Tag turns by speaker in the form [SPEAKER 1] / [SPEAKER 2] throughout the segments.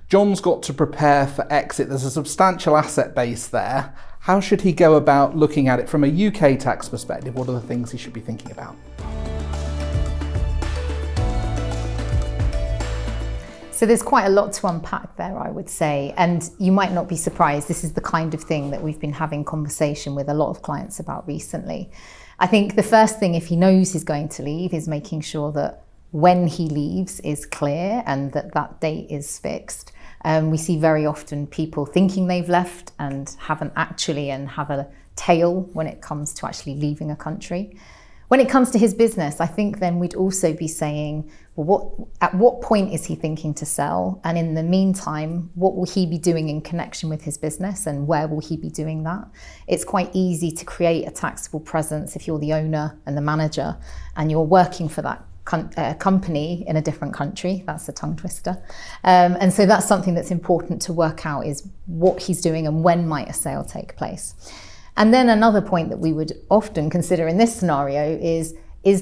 [SPEAKER 1] John's got to prepare for exit. There's a substantial asset base there. How should he go about looking at it from a UK tax perspective? What are the things he should be thinking about?
[SPEAKER 2] So there's quite a lot to unpack there, I would say, and you might not be surprised. This is the kind of thing that we've been having conversation with a lot of clients about recently. I think the first thing, if he knows he's going to leave, is making sure that when he leaves is clear and that that date is fixed. We see very often people thinking they've left and haven't actually, and have a tail when it comes to actually leaving a country. When it comes to his business, I think then we'd also be saying, well, at what point is he thinking to sell? And in the meantime, what will he be doing in connection with his business, and where will he be doing that? It's quite easy to create a taxable presence if you're the owner and the manager and you're working for that company in a different country. That's a tongue twister. And so that's something that's important to work out, is what he's doing and when might a sale take place. And then another point that we would often consider in this scenario is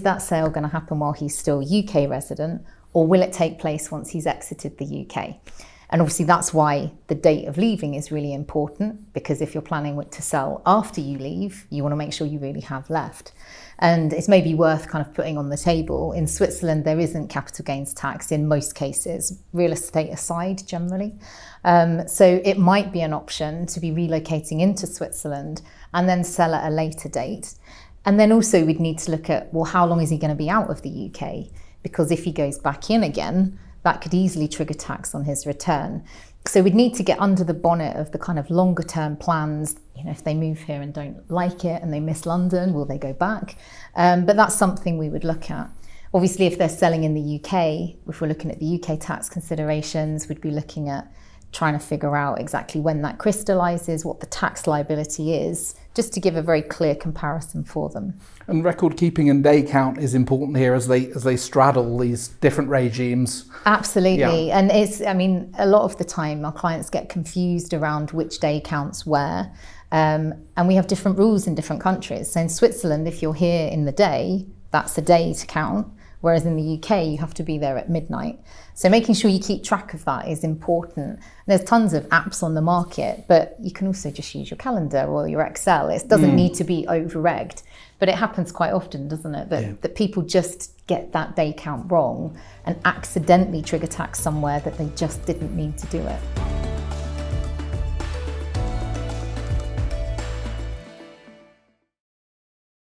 [SPEAKER 2] that sale going to happen while he's still UK resident, or will it take place once he's exited the UK? And obviously that's why the date of leaving is really important, because if you're planning to sell after you leave, you want to make sure you really have left. And it's maybe worth kind of putting on the table, in Switzerland there isn't capital gains tax in most cases, real estate aside generally. So it might be an option to be relocating into Switzerland and then sell at a later date. And then also we'd need to look at, well, how long is he going to be out of the UK? Because if he goes back in again, that could easily trigger tax on his return. So we'd need to get under the bonnet of the kind of longer term plans. You know, if they move here and don't like it and they miss London, will they go back? But that's something we would look at. Obviously, if they're selling in the UK, if we're looking at the UK tax considerations, we'd be looking at trying to figure out exactly when that crystallises, what the tax liability is, just to give a very clear comparison for them.
[SPEAKER 1] And record keeping and day count is important here as they straddle these different regimes.
[SPEAKER 2] Absolutely. Yeah. And a lot of the time our clients get confused around which day counts where. And we have different rules in different countries. So in Switzerland, if you're here in the day, that's a day to count. Whereas in the UK, you have to be there at midnight. So making sure you keep track of that is important. There's tons of apps on the market, but you can also just use your calendar or your Excel. It doesn't need to be over-egged, but it happens quite often, doesn't it? That people just get that day count wrong and accidentally trigger tax somewhere that they just didn't need to do it.